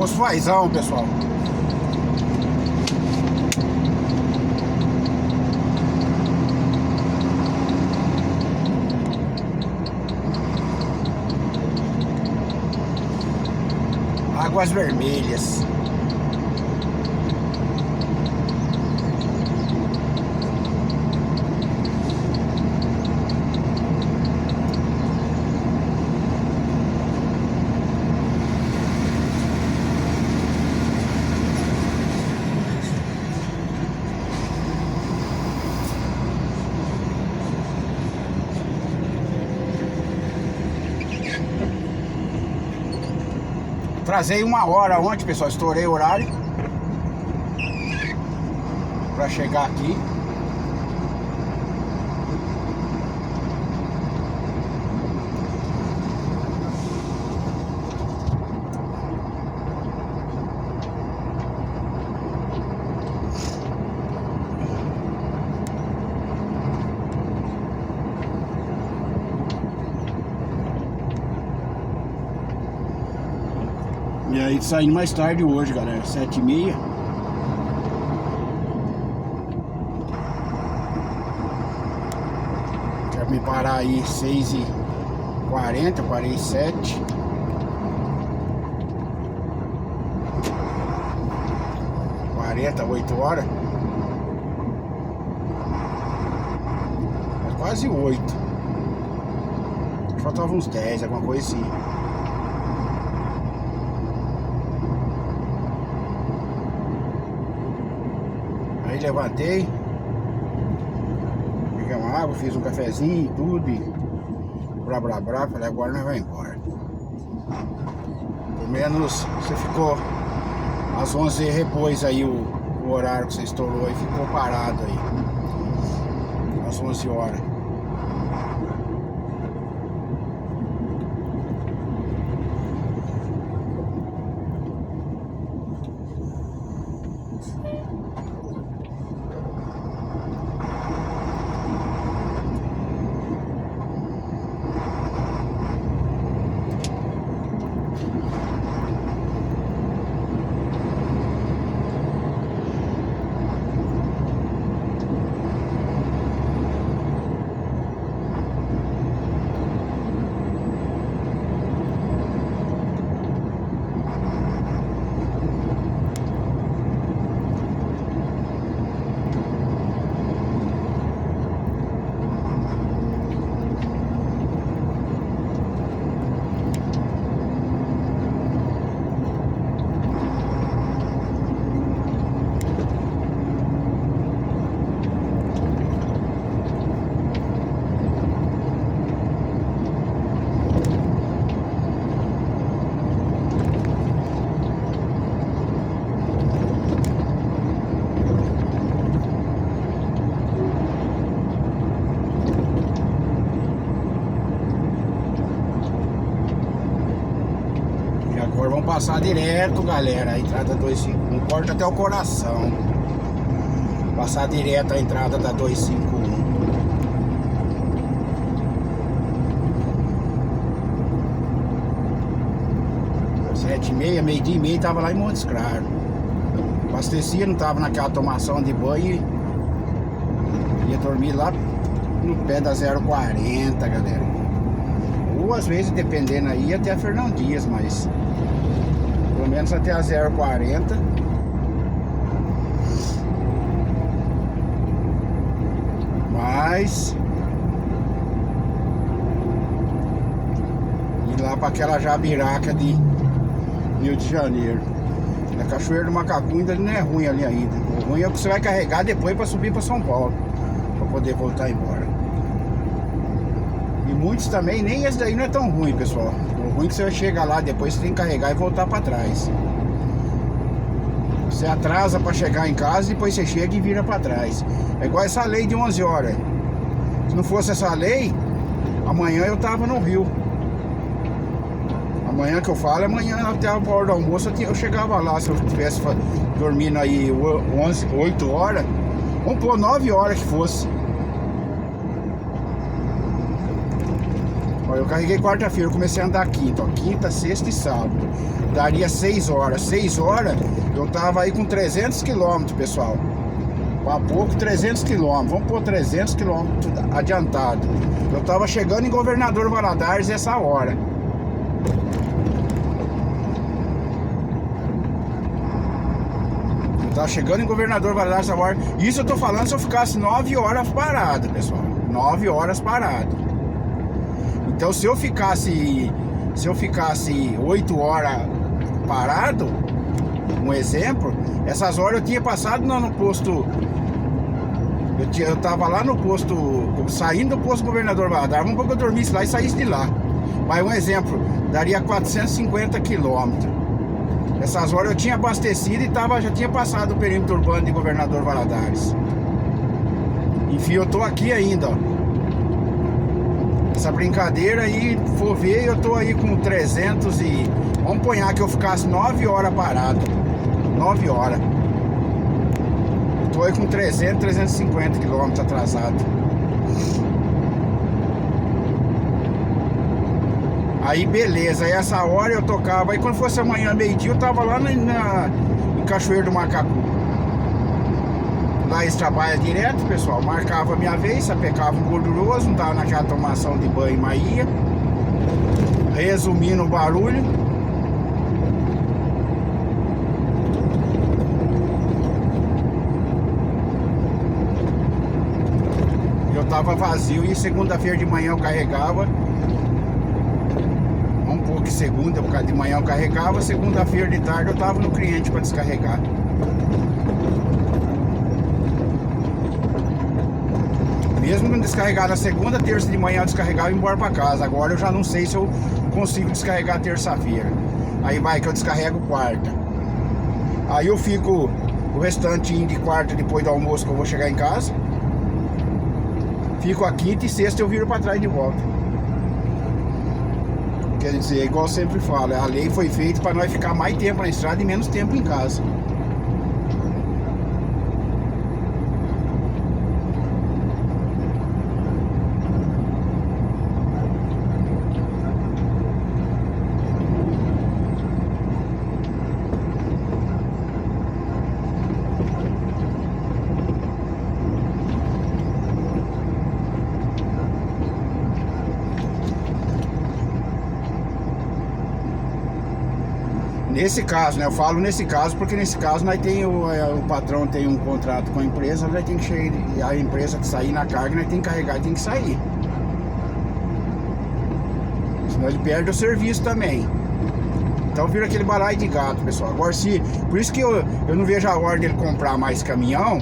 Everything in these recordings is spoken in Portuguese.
Poço Fazão, pessoal. Águas Vermelhas. Trazei 1 hora ontem, pessoal, estourei o horário pra chegar aqui. E aí saindo mais tarde hoje, galera, 7h30. Quero me parar aí 6h40, parei 7. Quarenta, 8 horas. É quase 8. Faltava uns 10, alguma coisa assim. Aí levantei, peguei uma água, fiz um cafezinho e tudo, e blá, falei, agora nós vamos embora. Pelo menos você ficou às 11 repôs aí o horário que você estourou e ficou parado aí, às 11 horas. Agora vamos passar direto, galera, a entrada 251, corta até o coração. Passar direto a entrada da 251. Às 7h30, meio-dia e meia, tava lá em Montes Claros. Abastecia, não tava naquela tomação de banho. Ia dormir lá no pé da 040, galera. Ou às vezes, dependendo aí, até a Fernão Dias, mas pelo menos até a 040. Mas ir lá para aquela Jabiraca de Rio de Janeiro. A Cachoeira do Macacu ainda não é ruim ali ainda. O ruim é o que você vai carregar depois para subir para São Paulo, para poder voltar embora. E muitos também, nem esse daí não é tão ruim, pessoal. O ruim é que você vai chegar lá depois, você tem que carregar e voltar para trás. Você atrasa para chegar em casa e depois você chega e vira para trás. É igual essa lei de 11 horas. Se não fosse essa lei, amanhã eu tava no Rio. Amanhã que eu falo, amanhã até a hora do almoço eu chegava lá. Se eu estivesse dormindo aí 8 horas, vamos pôr 9 horas que fosse. Ó, eu carreguei quarta-feira, eu comecei a andar quinta, ó, quinta, sexta e sábado. Daria 6 horas. 6 horas eu tava aí com 300 quilômetros, pessoal. Pra pouco 300 quilômetros. Vamos pôr 300 quilômetros adiantado. Eu tava chegando em Governador Valadares essa hora. Eu tava chegando em Governador Valadares essa hora. Isso eu tô falando se eu ficasse 9 horas parado, pessoal. 9 horas parado. Então se eu ficasse 8 horas parado, um exemplo, essas horas eu tinha passado no posto. Eu tava lá no posto, saindo do posto Governador Valadares. Vamos que eu dormisse lá e saísse de lá. Mas um exemplo, daria 450 quilômetros. Essas horas eu tinha abastecido e já tinha passado o perímetro urbano de Governador Valadares. Enfim, eu tô aqui ainda, ó. Essa brincadeira aí, for ver, eu tô aí com 300 e... Vamos ponhar que eu ficasse 9 horas parado. 9 horas. Tô aí com 300, 350 quilômetros atrasado. Aí beleza, aí essa hora eu tocava. Aí quando fosse amanhã, meio-dia, eu tava lá em Cachoeiro do Macacu. Lá eles trabalham direto, pessoal. Marcava a minha vez, sapecava um gorduroso, não tava naquela tomação de banho, mas ia. Resumindo o barulho, eu tava vazio e segunda-feira de manhã eu carregava. Um pouco de segunda, de manhã eu carregava, segunda-feira de tarde eu tava no cliente para descarregar. Mesmo não descarregar na segunda, terça de manhã eu descarregava e ia embora para casa. Agora eu já não sei se eu consigo descarregar terça-feira. Aí vai que eu descarrego quarta. Aí eu fico o restante de quarta depois do almoço que eu vou chegar em casa. Fico a quinta e sexta eu viro para trás de volta. Quer dizer, igual eu sempre falo, a lei foi feita para nós ficar mais tempo na estrada e menos tempo em casa. Nesse caso, né? Eu falo nesse caso porque nesse caso nós tem o patrão tem um contrato com a empresa, nós tem que chegar, a empresa que sair na carga, nós tem que carregar e tem que sair. Senão ele perde o serviço também. Então vira aquele balaio de gato, pessoal. Agora por isso que eu não vejo a hora dele comprar mais caminhão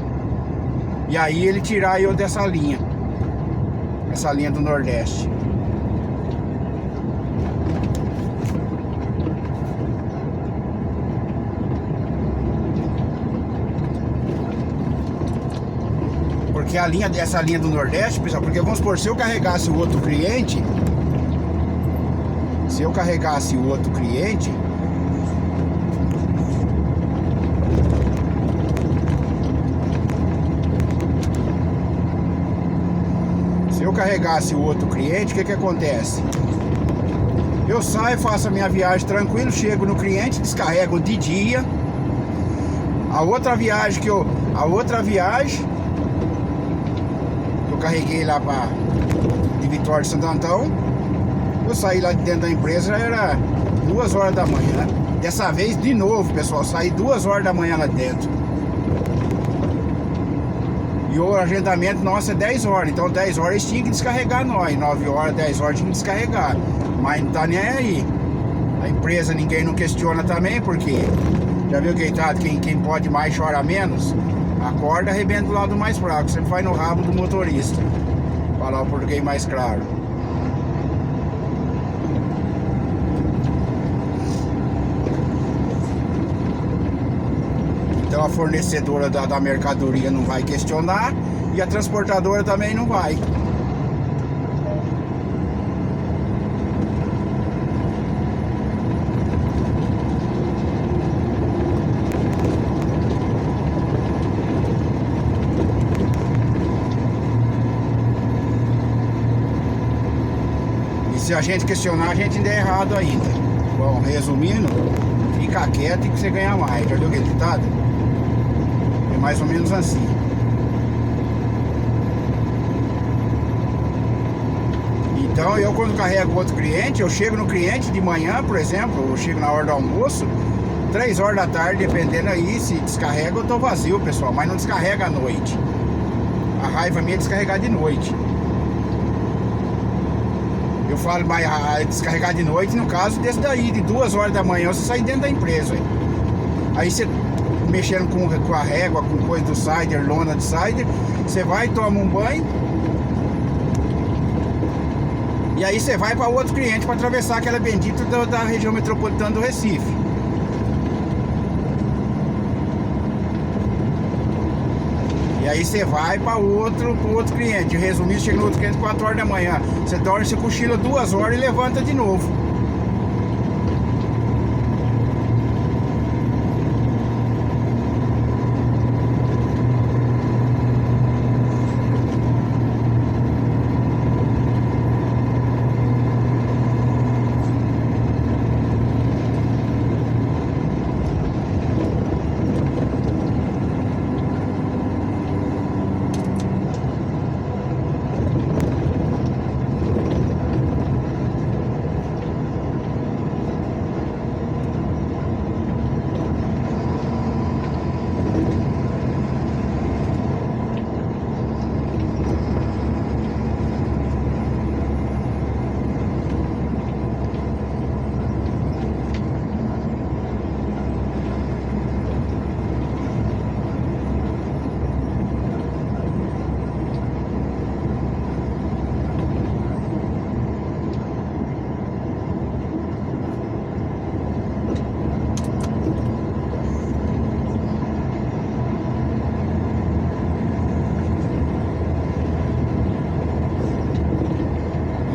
e aí ele tirar eu dessa linha. Essa linha do Nordeste. Porque essa linha do Nordeste, pessoal, porque vamos supor, se eu carregasse o outro cliente, se eu carregasse o outro cliente, o que que acontece? Eu saio, faço a minha viagem tranquilo, chego no cliente, descarrego de dia. A outra viagem que eu carreguei lá de Vitória de Santo Antão, eu saí lá de dentro da empresa, já era 2 horas da manhã. Dessa vez, de novo, pessoal, saí 2 horas da manhã lá dentro. E o agendamento nosso é 10 horas, então 10 horas eles tinham que descarregar nós, 9 horas, 10 horas tinham que descarregar. Mas não tá nem aí. A empresa ninguém não questiona também, porque já viu quem pode mais chora menos? Acorda, arrebenta do lado mais fraco, sempre vai no rabo do motorista. Falar o português mais claro. Então a fornecedora da mercadoria não vai questionar e a transportadora também não vai. Se a gente questionar, a gente ainda é errado ainda. Bom, resumindo, fica quieto e que você ganha mais. Já viu aquele ditado? É mais ou menos assim. Então eu, quando carrego outro cliente, eu chego no cliente de manhã, por exemplo, eu chego na hora do almoço, 3 horas da tarde, dependendo aí, se descarrega eu tô vazio, pessoal, mas não descarrega à noite. A raiva minha é descarregar de noite. Eu falo, mas descarregar de noite, no caso desse daí, de 2 horas da manhã, você sai dentro da empresa. Hein? Aí você, mexendo com a régua, com coisa do cider, lona de cider, você vai, toma um banho, e aí você vai para outro cliente para atravessar aquela bendita da região metropolitana do Recife. E aí você vai para outro cliente. Resumindo, chega no outro cliente 4 horas da manhã. Você dorme, você cochila 2 horas e levanta de novo.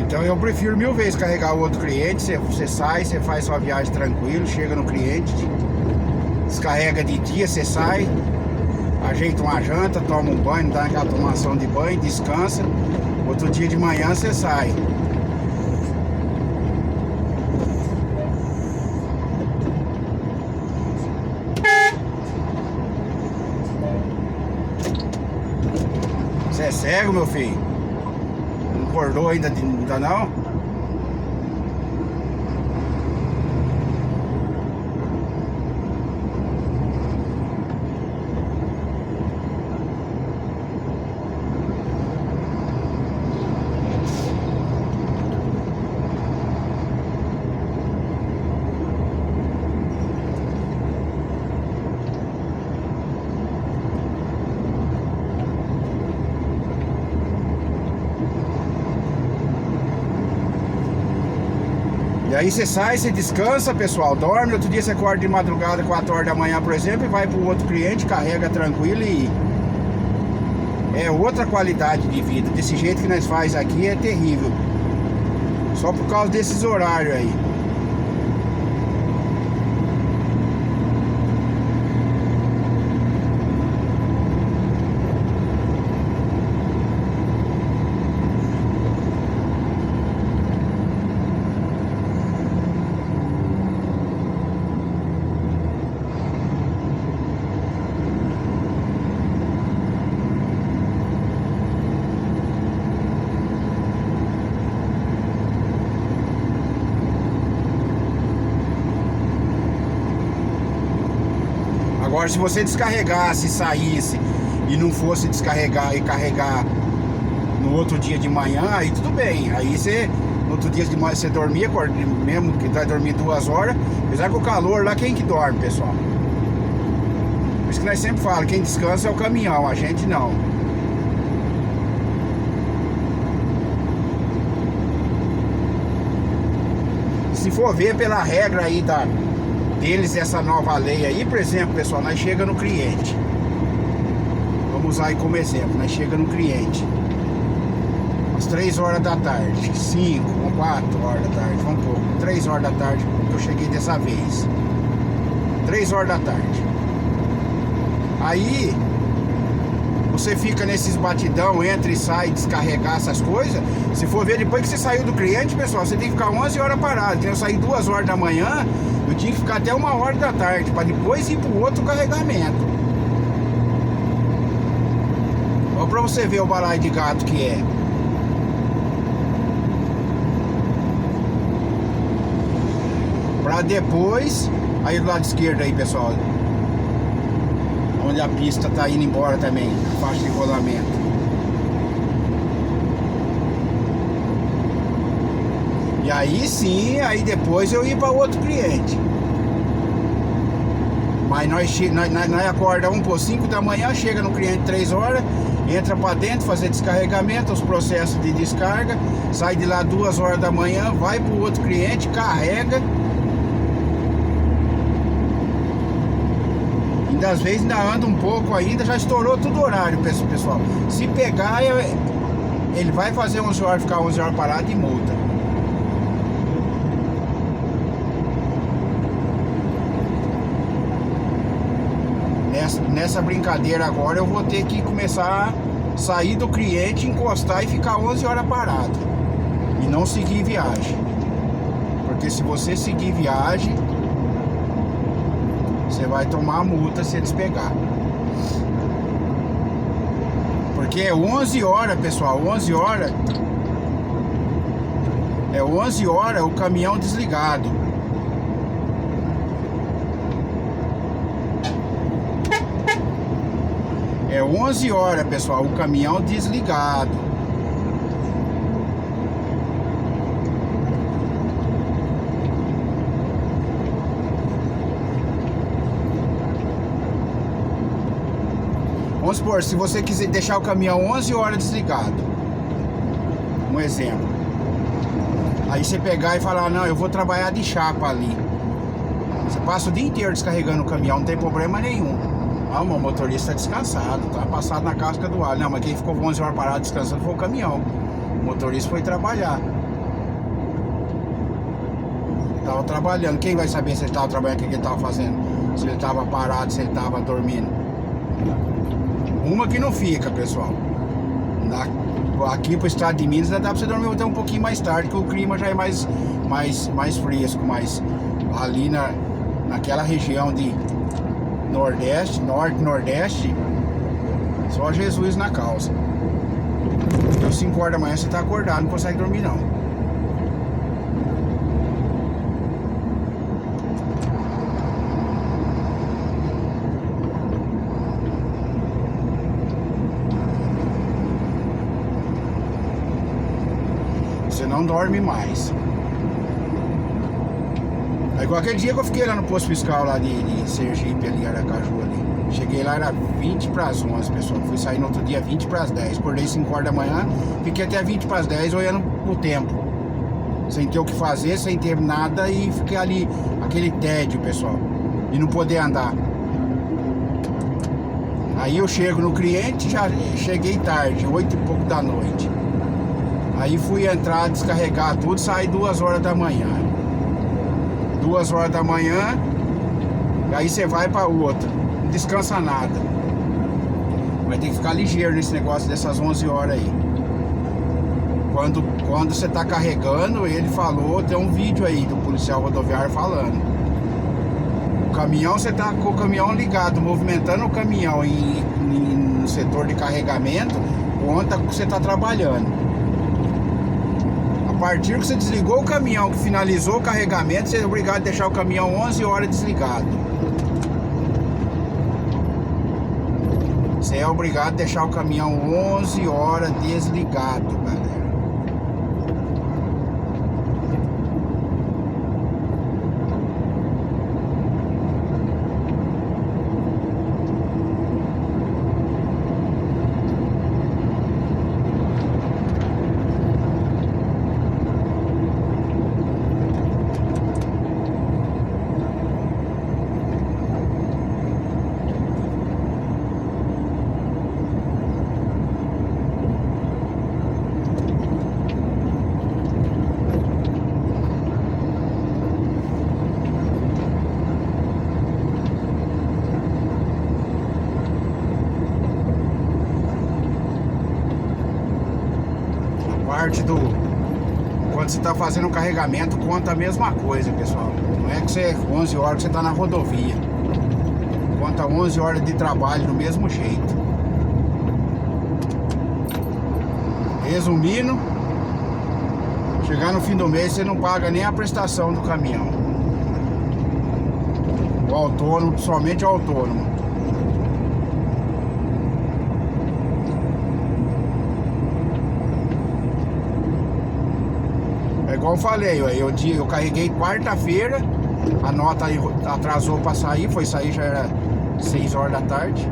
Então eu prefiro 1000 vezes carregar o outro cliente. Você sai, você faz sua viagem tranquilo, chega no cliente, descarrega de dia, você sai, ajeita uma janta, toma um banho, dá aquela tomação de banho, descansa. Outro dia de manhã você sai. Você é cego, meu filho? Não acordou ainda não? E aí você sai, você descansa, pessoal, dorme, outro dia você acorda de madrugada, 4 horas da manhã, por exemplo, e vai para o outro cliente, carrega tranquilo e é outra qualidade de vida. Desse jeito que nós faz aqui é terrível. Só por causa desses horários aí. Agora, se você descarregasse, saísse e não fosse descarregar e carregar no outro dia de manhã, aí tudo bem. Aí você, no outro dia de manhã, você dormia, mesmo que vai dormir 2 horas, apesar que o calor lá, quem que dorme, pessoal? Por isso que nós sempre falamos, quem descansa é o caminhão, a gente não. Se for ver pela regra aí deles, essa nova lei aí, por exemplo, pessoal, nós chega no cliente. Vamos usar aí como exemplo, nós chega no cliente às 3 horas da tarde, 5, 4 horas da tarde, vamos pôr 3 horas da tarde que eu cheguei dessa vez. 3 horas da tarde. Aí você fica nesses batidão, entra e sai, descarregar essas coisas. Se for ver, depois que você saiu do cliente, pessoal, você tem que ficar 11 horas parado. Eu saí 2 horas da manhã, eu tinha que ficar até 1 hora da tarde, para depois ir pro outro carregamento. Olha pra você ver o balaio de gato que é. Pra depois, aí do lado esquerdo aí, pessoal, onde a pista tá indo embora também, a faixa de rolamento. E aí sim, aí depois eu ia para outro cliente. Mas nós acordamos por 5 da manhã, chega no cliente 3 horas, entra para dentro, fazer descarregamento, os processos de descarga, sai de lá 2 horas da manhã, vai para o outro cliente, carrega. Ainda às vezes ainda anda um pouco ainda, já estourou tudo o horário, pessoal. Se pegar, ele vai fazer 11 horas, ficar 11 horas parado e multa. Nessa brincadeira agora eu vou ter que começar a sair do cliente, encostar e ficar 11 horas parado. E não seguir viagem. Porque se você seguir viagem, você vai tomar multa se eles pegar. Porque é 11 horas, pessoal, 11 horas. É 11 horas o caminhão desligado. É 11 horas, pessoal, o caminhão desligado. Vamos supor, se você quiser deixar o caminhão 11 horas desligado, um exemplo. Aí você pegar e falar, não, eu vou trabalhar de chapa ali. Você passa o dia inteiro descarregando o caminhão, não tem problema nenhum. Ah, o motorista descansado, tá passado na casca do alho. Não, mas quem ficou 11 horas parado descansando foi o caminhão. O motorista foi trabalhar. Tava trabalhando. Quem vai saber se ele tava trabalhando, o que ele tava fazendo? Se ele tava parado, se ele tava dormindo. Uma que não fica, pessoal. Aqui pro estado de Minas dá pra você dormir até um pouquinho mais tarde, que o clima já é mais fresco, mas ali naquela região de Nordeste, Norte, Nordeste, só Jesus na causa. Então 5 horas da manhã você tá acordado, não consegue dormir não. Você não dorme mais. Aí qualquer dia que eu fiquei lá no posto fiscal lá de Sergipe, ali, Aracaju ali. Cheguei lá, era 20 para as 11, pessoal. Fui sair no outro dia 20 para as 10. Acordei 5 horas da manhã, fiquei até 20 para as 10 olhando o tempo. Sem ter o que fazer, sem ter nada e fiquei ali, aquele tédio, pessoal. E não poder andar. Aí eu chego no cliente, já cheguei tarde, 8 e pouco da noite. Aí fui entrar, descarregar tudo, saí 2 horas da manhã. 2 horas da manhã, aí você vai para outra, não descansa nada. Vai ter que ficar ligeiro nesse negócio dessas 11 horas aí. Quando você tá carregando, ele falou, tem um vídeo aí do policial rodoviário falando. O caminhão, você tá com o caminhão ligado, movimentando o caminhão no setor de carregamento, conta que você tá trabalhando. A partir que você desligou o caminhão, que finalizou o carregamento, você é obrigado a deixar o caminhão 11 horas desligado. Você é obrigado a deixar o caminhão 11 horas desligado, galera. parte do... Quando você tá fazendo o carregamento, conta a mesma coisa, pessoal. Não é que você 11 horas que você tá na rodovia. Conta 11 horas de trabalho do mesmo jeito. Resumindo, chegar no fim do mês você não paga nem a prestação do caminhão. O autônomo, somente o autônomo. É igual eu falei, eu carreguei quarta-feira, a nota atrasou para sair, foi sair já era 6 horas da tarde.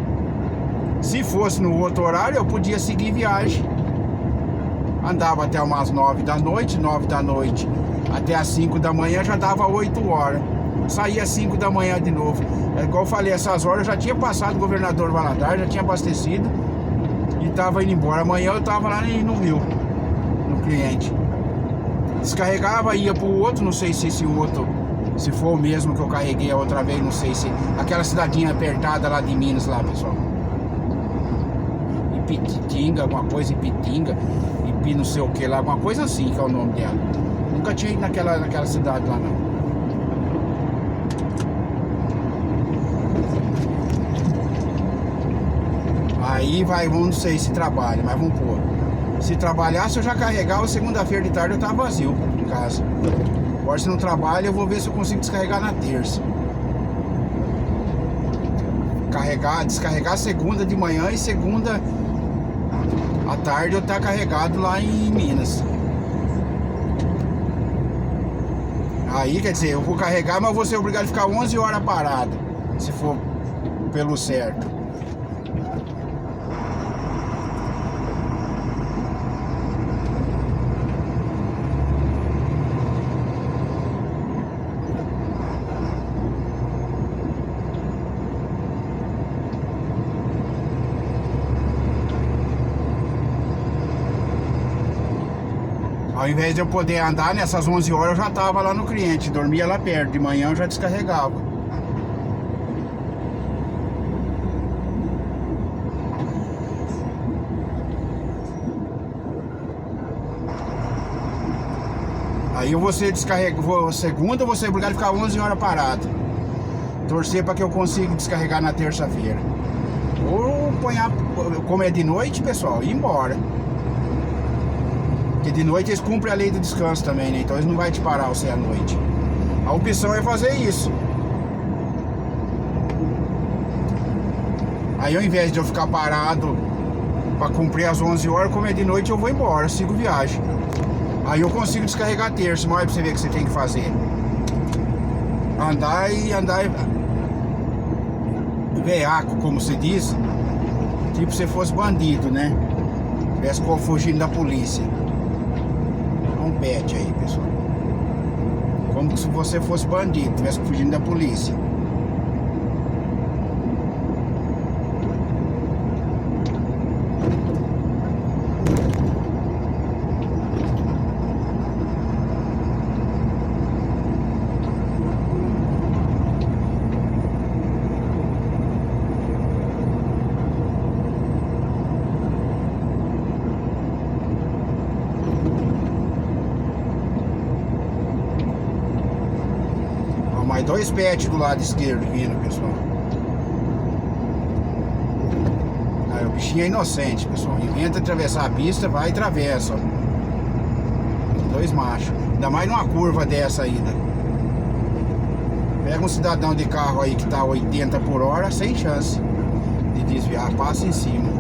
Se fosse no outro horário, eu podia seguir viagem. Andava até umas 9 da noite, até as 5 da manhã já dava 8 horas. Saía às 5 da manhã de novo. É igual eu falei, essas horas eu já tinha passado o governador Valadares, já tinha abastecido e tava indo embora. Amanhã eu tava lá no Rio, no cliente. Descarregava, ia pro outro, não sei se esse outro, se for o mesmo que eu carreguei a outra vez, não sei se... Aquela cidadinha apertada lá de Minas, lá, pessoal. Ipitinga, alguma coisa, Ipitinga, Ipi não sei o que lá, alguma coisa assim que é o nome dela. Nunca tinha ido naquela cidade lá, não. Aí vai, não sei se trabalha, mas vamos pôr. Se trabalhasse eu já carregava, segunda-feira de tarde eu tava vazio em casa. Agora se não trabalha eu vou ver se eu consigo descarregar na terça. Descarregar segunda de manhã e segunda à tarde eu tá carregado lá em Minas. Aí quer dizer, eu vou carregar, mas vou ser obrigado a ficar 11 horas parado, se for pelo certo. Ao invés de eu poder andar nessas 11 horas, eu já estava lá no cliente, dormia lá perto, de manhã eu já descarregava. Aí eu vou ser segunda, eu vou ser obrigado a ficar 11 horas parado. Torcer para que eu consiga descarregar na terça-feira. Ou apanhar, como é de noite, pessoal, ir embora. Porque de noite eles cumprem a lei do descanso também, né? Então eles não vão te parar você à noite. A opção é fazer isso. Aí ao invés de eu ficar parado para cumprir as 11 horas, como é de noite eu vou embora, sigo viagem. Aí eu consigo descarregar terça, mas olha pra você ver o que você tem que fazer. Andar veaco, como se diz. Tipo se fosse bandido, né? Tivesse fugindo da polícia. Um pet aí, pessoal. Como se você fosse bandido, tivesse fugindo da polícia. Mais 2 pets do lado esquerdo vindo, pessoal. Aí o bichinho é inocente, pessoal. Inventa atravessar a pista, vai e atravessa. 2 machos. Ainda mais numa curva dessa ainda. Pega um cidadão de carro aí que tá 80 por hora, sem chance de desviar, passa em cima.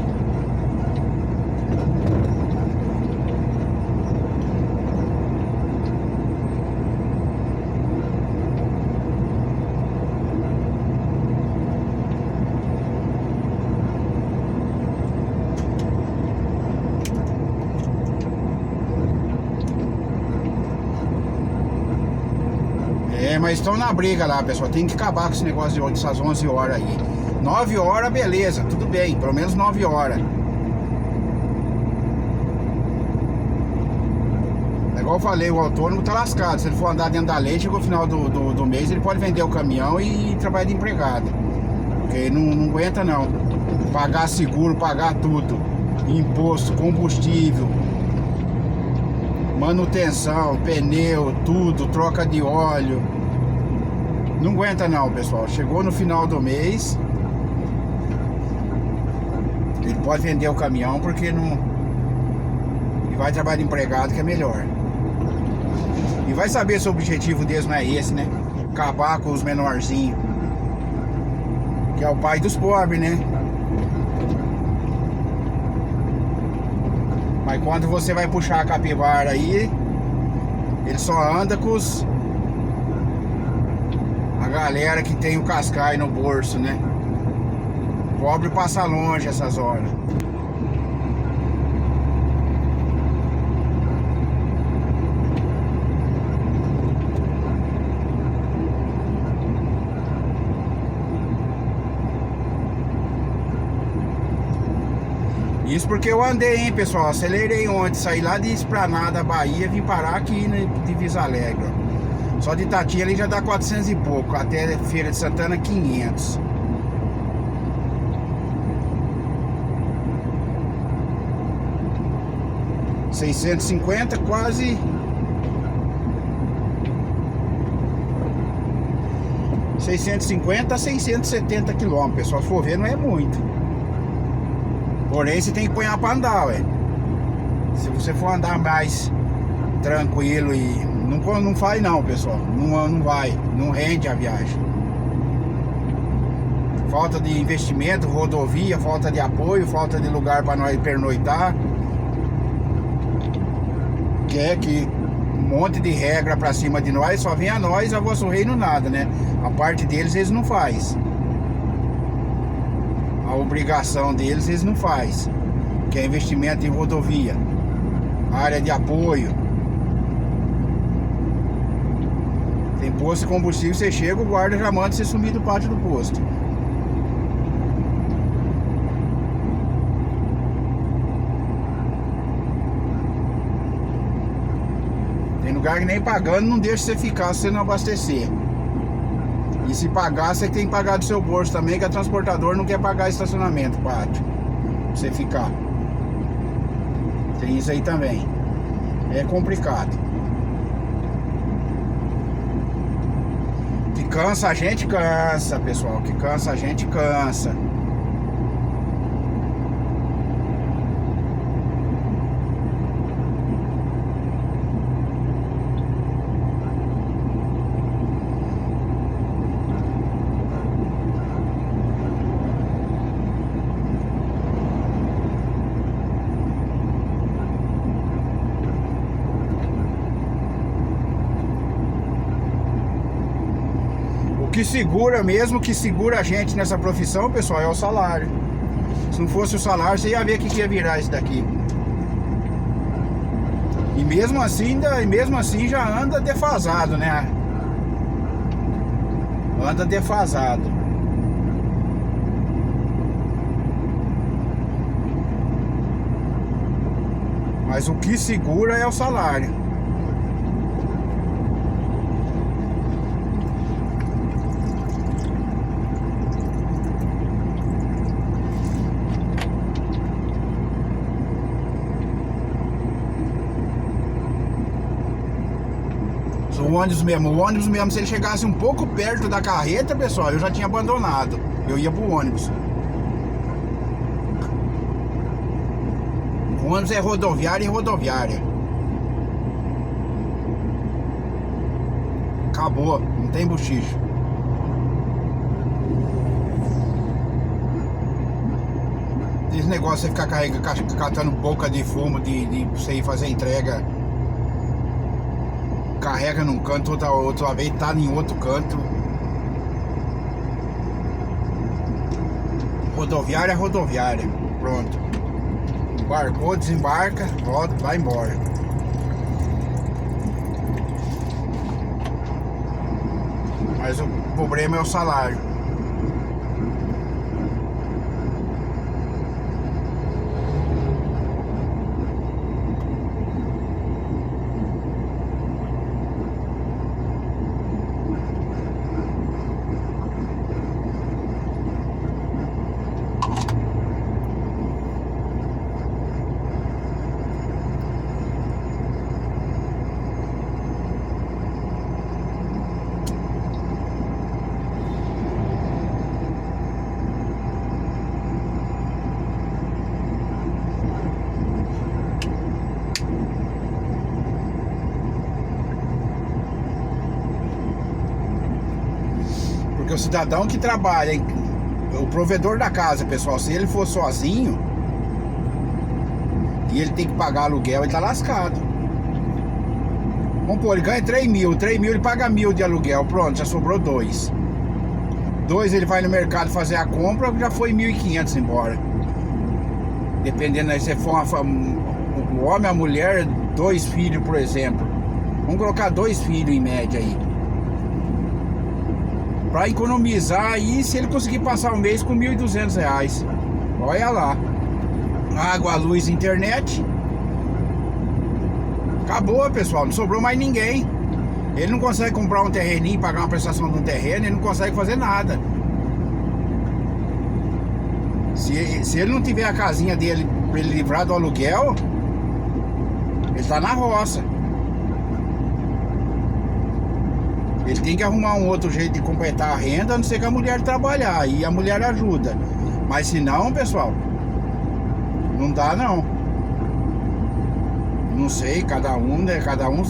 Mas estão na briga lá, pessoal. Tem que acabar com esse negócio dessas 11 horas aí. 9 horas, beleza, tudo bem. Pelo menos 9 horas. É igual eu falei, o autônomo tá lascado. Se ele for andar dentro da lei, chegou no final do mês, ele pode vender o caminhão e trabalhar de empregado. Porque não aguenta não. Pagar seguro, pagar tudo. Imposto, combustível. manutenção, pneu, tudo, troca de óleo. Não aguenta não, pessoal. Chegou no final do mês, ele pode vender o caminhão porque não... E vai trabalhar de empregado, que é melhor. E vai saber se o objetivo deles não é esse, né? Acabar com os menorzinhos, que é o pai dos pobres, né? Mas quando você vai puxar a capivara aí, ele só anda com os... a galera que tem o cascai no bolso, né? O pobre passa longe essas horas. Isso porque eu andei, hein, pessoal. Acelerei ontem, saí lá de Esplanada, Bahia, vim parar aqui de Visa Alegre. Só de Tati ali já dá 400 e pouco, até Feira de Santana 500. R$650, quase. 650 a 670 quilômetros, pessoal. Se for ver, não é muito. Porém, você tem que pôr pra andar, ué. Se você for andar mais tranquilo e... Não faz não, pessoal. Não vai. Não rende a viagem. Falta de investimento, rodovia, falta de apoio, falta de lugar para nós pernoitar. Quer que um monte de regra pra cima de nós, só vem a nós, a vosso reino nada, né? A parte deles eles não faz. A obrigação deles eles não faz. Que é investimento em rodovia, área de apoio. Tem posto de combustível, você chega, o guarda já manda você sumir do pátio do posto. Tem lugar que nem pagando não deixa você ficar se você não abastecer. E se pagar, você tem que pagar do seu bolso também, que a transportadora não quer pagar estacionamento, pátio, pra você ficar. Tem isso aí também. É complicado. Que cansa a gente, cansa, pessoal. Que cansa a gente, cansa. O que segura mesmo, que segura a gente nessa profissão, pessoal, é o salário. Se não fosse o salário, você ia ver o que ia virar isso daqui. E mesmo assim já anda defasado, né? Anda defasado. Mas o que segura é o salário. O ônibus mesmo, se ele chegasse um pouco perto da carreta, pessoal, eu já tinha abandonado. Eu ia pro ônibus. O ônibus é rodoviária e rodoviária. Acabou, não tem bochicho. Esse negócio de você ficar catando boca de fumo de você ir fazer entrega. Carrega num canto, outra vez tá em outro canto. Rodoviária, rodoviária. Pronto. Embarcou, desembarca, volta, vai embora. Mas o problema é o salário. Porque o cidadão que trabalha, o provedor da casa, pessoal, se ele for sozinho e ele tem que pagar aluguel, ele tá lascado. Vamos pôr, ele ganha 3 mil, ele paga 1.000 de aluguel, pronto, já sobrou 2. 2 ele vai no mercado fazer a compra, já foi 1.500 embora. Dependendo, se for o homem, a mulher, 2 filhos, por exemplo. Vamos colocar 2 filhos em média aí. Pra economizar aí, se ele conseguir passar o mês com R$1.200. Olha lá. Água, luz, internet. Acabou, pessoal, não sobrou mais ninguém. Ele não consegue comprar um terreninho, pagar uma prestação de um terreno, ele não consegue fazer nada. Se ele não tiver a casinha dele para ele livrar do aluguel, ele tá na roça. Ele tem que arrumar um outro jeito de completar a renda, a não ser que a mulher trabalhar, e a mulher ajuda. Mas se não, pessoal, não dá não. Não sei, cada um, né? Cada um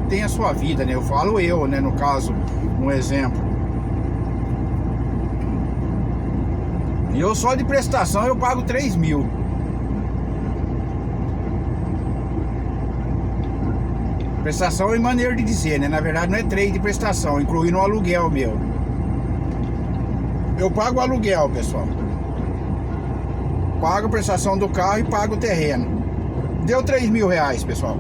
tem a sua vida, né? Eu falo eu, né? No caso, um exemplo. E eu só de prestação eu pago 3 mil. Prestação é maneira de dizer, né? Na verdade não é 3 de prestação, incluindo o aluguel meu. Eu pago o aluguel, pessoal. Pago a prestação do carro e pago o terreno. Deu 3 mil reais, pessoal.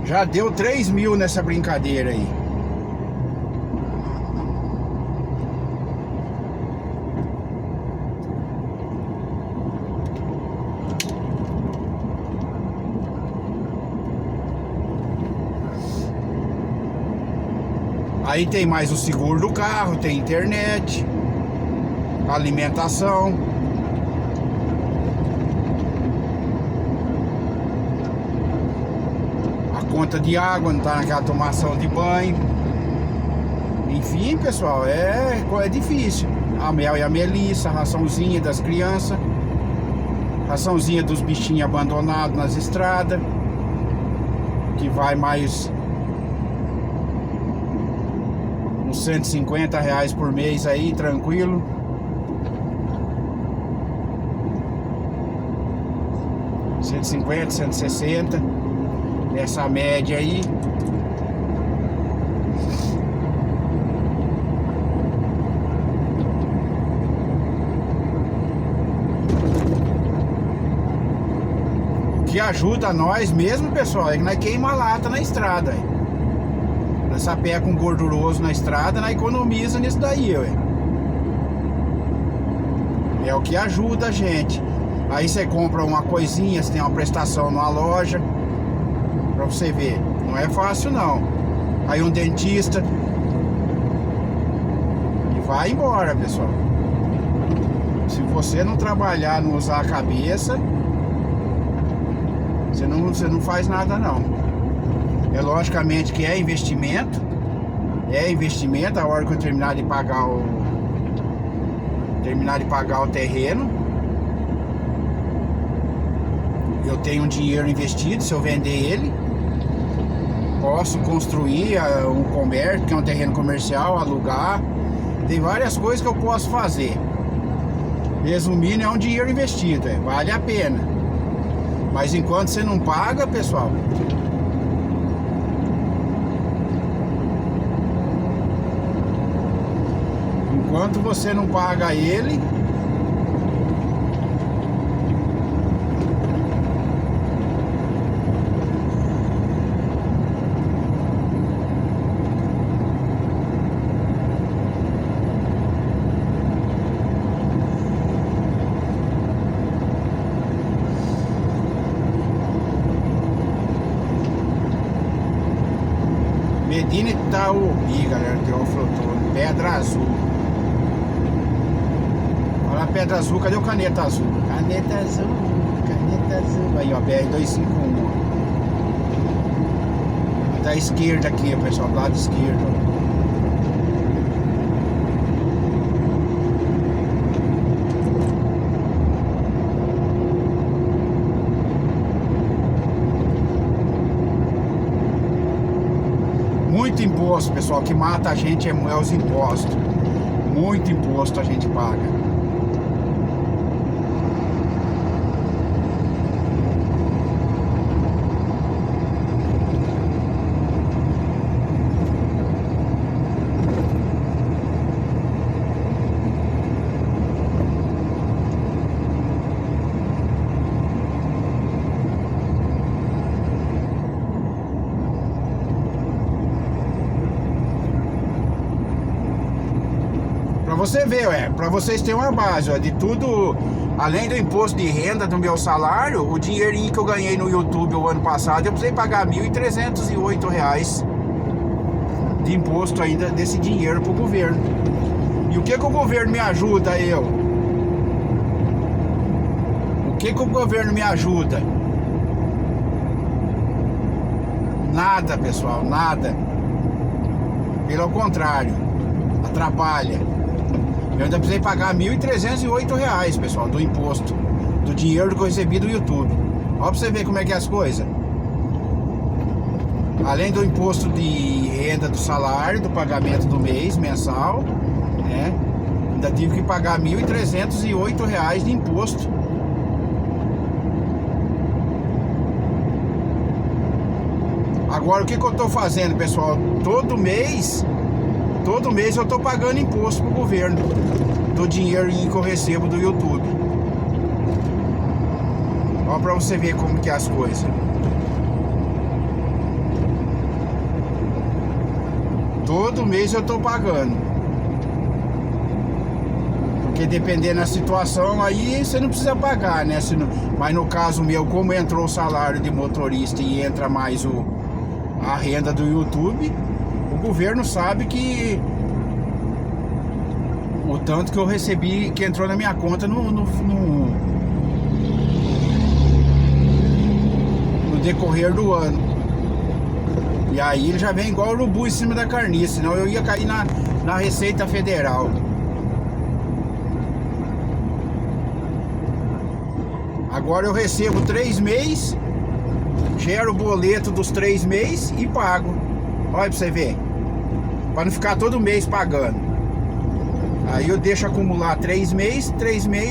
Já deu 3 mil nessa brincadeira aí. Aí tem mais o seguro do carro, tem internet, alimentação. Conta de água, não tá naquela tomação de banho. Enfim, pessoal, é difícil. A Mel e a Melissa, a raçãozinha das crianças, raçãozinha dos bichinhos abandonados nas estradas, que vai mais uns R$150 por mês aí, tranquilo. R$150, R$160. Nessa média aí. O que ajuda nós mesmo, pessoal, é que nós queima a lata na estrada. Nós sapé com gorduroso na estrada, nós economiza nisso daí, ué. É o que ajuda a gente. Aí você compra uma coisinha, você tem uma prestação numa loja. Pra você ver, não é fácil não. Aí um dentista. E vai embora, pessoal. Se você não trabalhar, não usar a cabeça, você não faz nada não. É logicamente que é investimento. É investimento. A hora que eu terminar de pagar o terreno, eu tenho um dinheiro investido. Se eu vender ele, posso construir um comércio, que é um terreno comercial, alugar. Tem várias coisas que eu posso fazer. Resumindo, é um dinheiro investido, vale a pena. Mas enquanto você não paga, pessoal, enquanto você não paga ele, Medina Itaúbi, galera, tem um flotando, Pedra Azul. Olha a Pedra Azul, cadê o Caneta Azul? Caneta Azul, Caneta Azul. Aí, ó, BR-251. Da esquerda aqui, pessoal, do lado esquerdo. imposto, pessoal. O que mata a gente é os impostos. Muito imposto a gente paga. Pra você ver, pra vocês terem uma base, ó, de tudo, além do imposto de renda do meu salário, o dinheirinho que eu ganhei no YouTube o ano passado, eu precisei pagar R$ 1.308 de imposto ainda desse dinheiro pro governo. E o que o governo me ajuda, eu? O que o governo me ajuda? Nada, pessoal, nada. Pelo contrário, atrapalha. Eu ainda precisei pagar R$ 1.308, pessoal, do imposto, do dinheiro que eu recebi do YouTube. Ó, pra você ver como é que é as coisas. Além do imposto de renda do salário, do pagamento do mês, mensal, né? Ainda tive que pagar R$ 1.308 de imposto. Agora, o que eu tô fazendo, pessoal? Todo mês eu tô pagando imposto pro governo do dinheiro que eu recebo do YouTube. Ó, pra você ver como que é as coisas. Todo mês eu tô pagando. Porque dependendo da situação, aí você não precisa pagar, né? Mas no caso meu, como entrou o salário de motorista e entra mais a renda do YouTube, o governo sabe que o tanto que eu recebi, que entrou na minha conta no decorrer do ano. E aí ele já vem igual o urubu em cima da carniça, senão eu ia cair na Receita Federal. Agora eu recebo 3 meses, gero o boleto dos 3 meses e pago. Olha pra você ver, para não ficar todo mês pagando. Aí eu deixo acumular 3 meses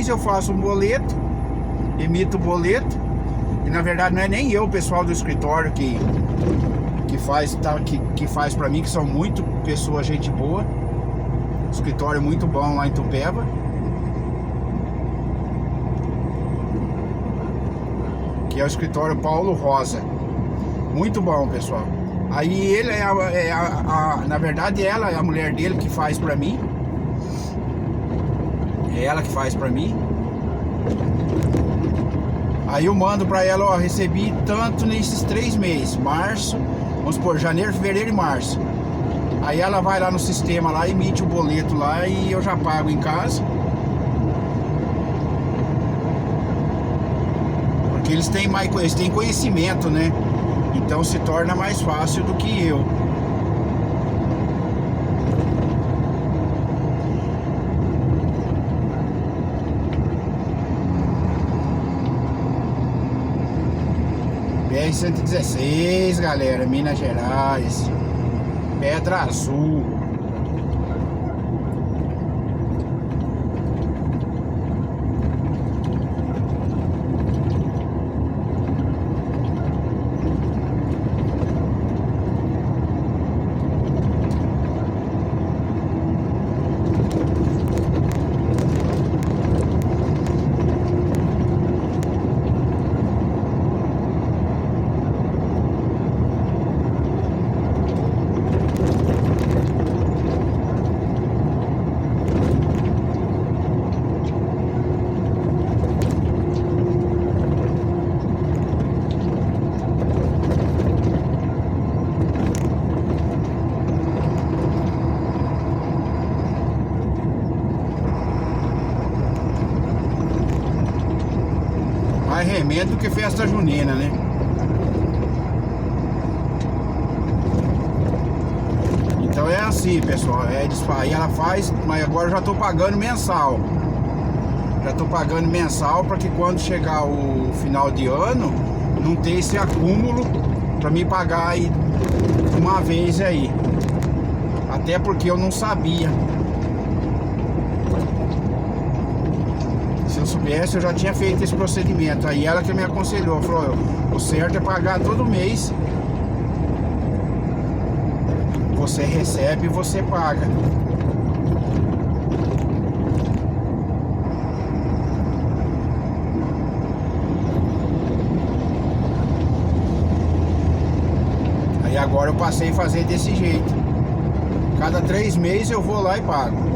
eu faço um boleto, emito o boleto. E na verdade não é nem eu, o pessoal do escritório que faz pra mim, que são muito pessoas, gente boa. Escritório muito bom lá em Itupeva. Que é o escritório Paulo Rosa. Muito bom, pessoal. Aí ele na verdade ela é a mulher dele que faz pra mim. É ela que faz pra mim. Aí eu mando pra ela, ó, recebi tanto nesses 3 meses, março, vamos supor, janeiro, fevereiro e março. Aí ela vai lá no sistema lá, emite o boleto lá e eu já pago em casa. Porque eles têm conhecimento, né? Então se torna mais fácil do que eu. BR-116, galera, Minas Gerais, Pedra Azul. Mais remendo do que festa junina, né? Então é assim, pessoal. Aí ela faz, mas agora eu já tô pagando mensal. Já tô pagando mensal para que quando chegar o final de ano não ter esse acúmulo para me pagar aí uma vez aí. Até porque eu não sabia. Se eu soubesse, eu já tinha feito esse procedimento. Aí ela que me aconselhou, falou, o certo é pagar todo mês. Você recebe e você paga. Aí agora eu passei a fazer desse jeito. Cada 3 meses eu vou lá e pago.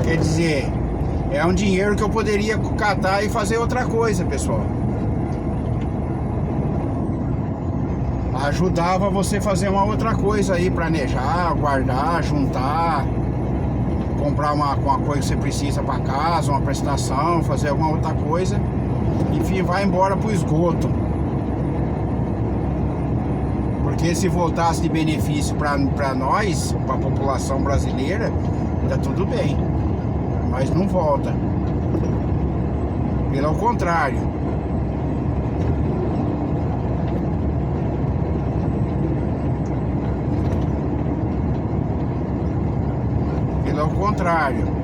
Quer dizer, é um dinheiro que eu poderia catar e fazer outra coisa, pessoal. Ajudava você a fazer uma outra coisa aí, planejar, guardar, juntar, comprar uma coisa que você precisa para casa, uma prestação, fazer alguma outra coisa. Enfim, vai embora pro esgoto. Porque se voltasse de benefício para nós, para a população brasileira, tá tudo bem. Mas não volta. Pelo contrário. Pelo contrário.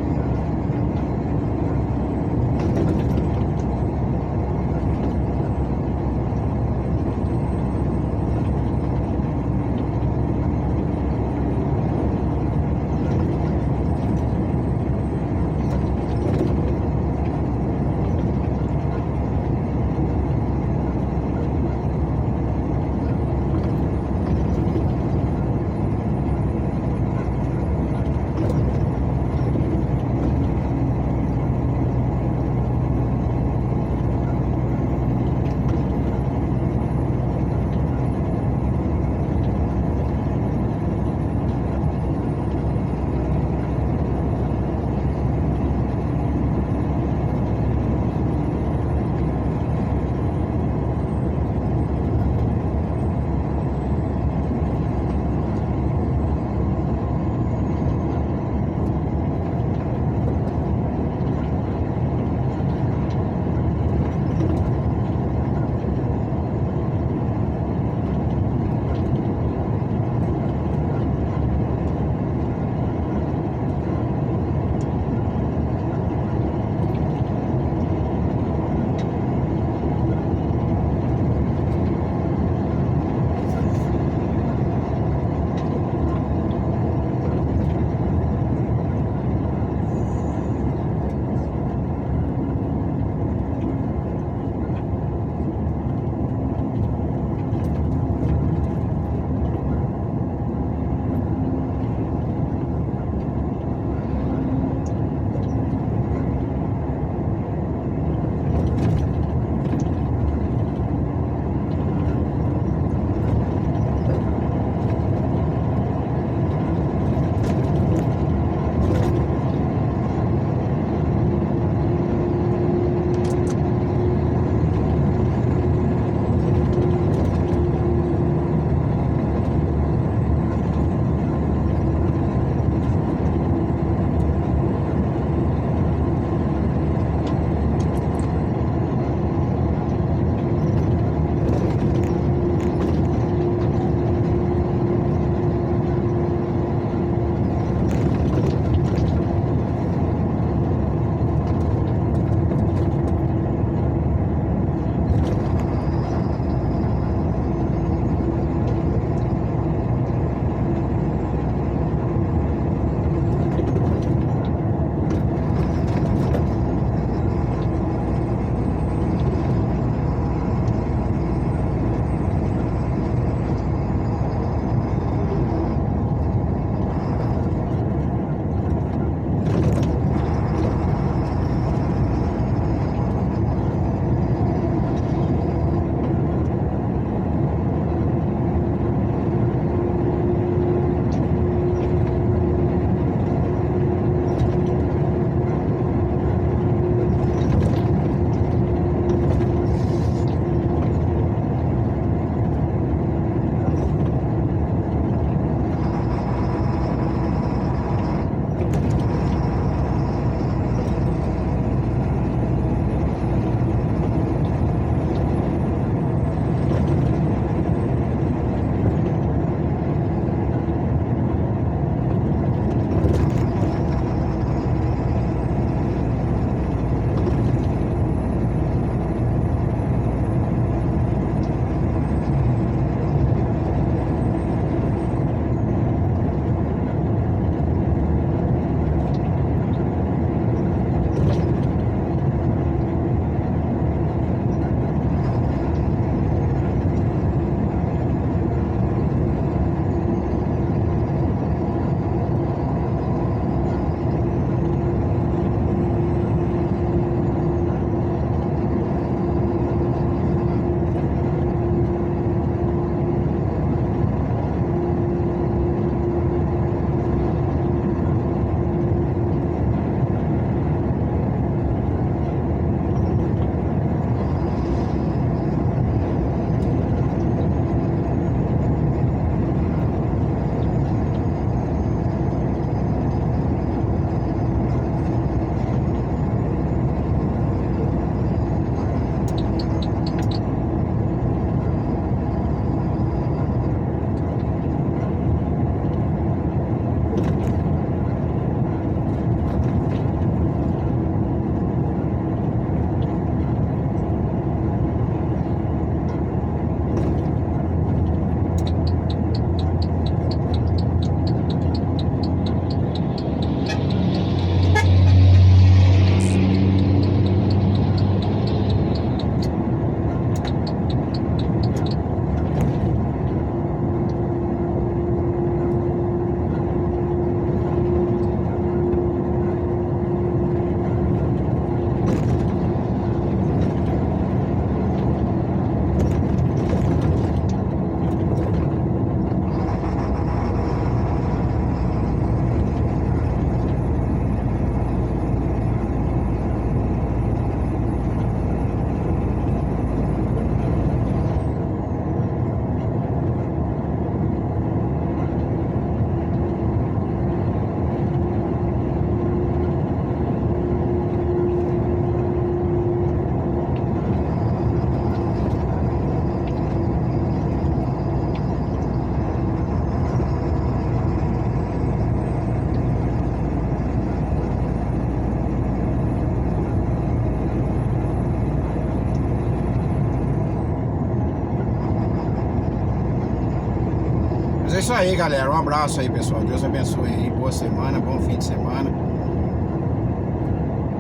isso aí, galera. Um abraço aí, pessoal. Deus abençoe aí. Boa semana, bom fim de semana.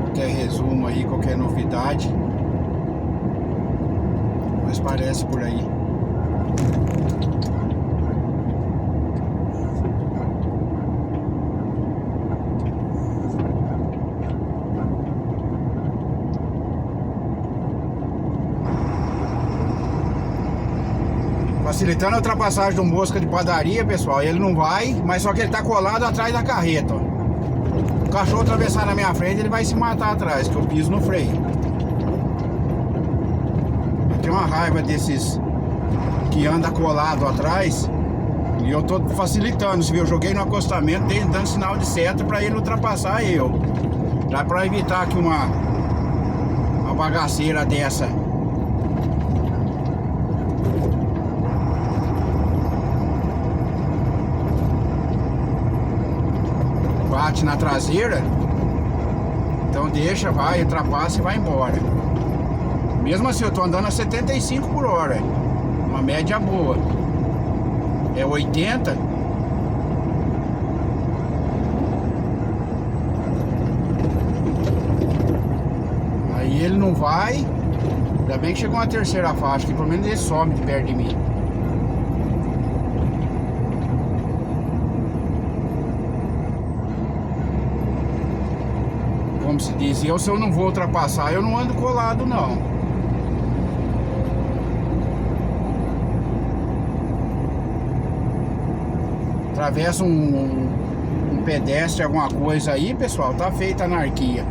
Qualquer resumo aí, qualquer novidade, mas parece por aí. Facilitando a ultrapassagem do mosca de padaria, pessoal. Ele não vai, mas só que ele tá colado atrás da carreta, ó. O cachorro atravessar na minha frente, ele vai se matar atrás, que eu piso no freio. Eu tenho uma raiva desses que anda colado atrás. E eu tô facilitando. Se eu joguei no acostamento, dando sinal de seta pra ele ultrapassar eu. Dá pra evitar que uma bagaceira dessa bate na traseira. Então deixa, vai, ultrapassa e vai embora. Mesmo assim eu tô andando a 75 por hora. Uma média boa. É 80. Aí ele não vai. Ainda bem que chegou uma terceira faixa, que pelo menos ele some de perto de mim. Como se diz, se eu não vou ultrapassar, eu não ando colado não. Atravessa um pedestre, alguma coisa aí, pessoal, tá feita a anarquia.